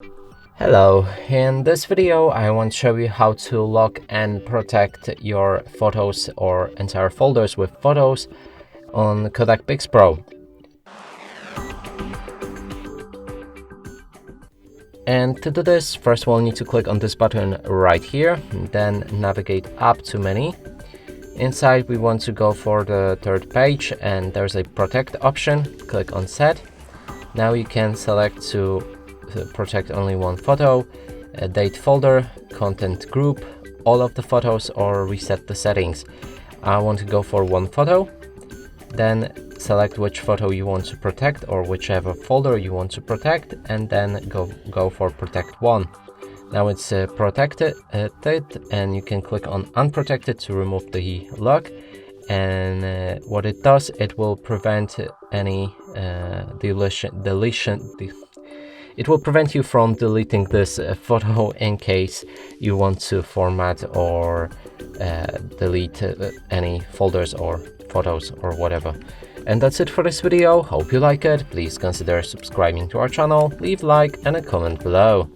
Hello, in this video I want to show you how to lock and protect your photos or entire folders with photos on KODAK PIXPRO. And to do this, first we'll need to click on this button right here, then navigate up to menu. Inside we want to go for the third page and there's a protect option, click on set. Now you can select to protect only one photo, a date folder, content group, all of the photos, or reset the settings. I want to go for one photo, then select which photo you want to protect or whichever folder you want to protect, and then go for protect one. Now it's protected and you can click on unprotected to remove the lock, and what it does, it will prevent any deletion. It will prevent you from deleting this photo in case you want to format or delete any folders or photos or whatever. And that's it for this video. Hope you like it. Please consider subscribing to our channel, leave a like and a comment below.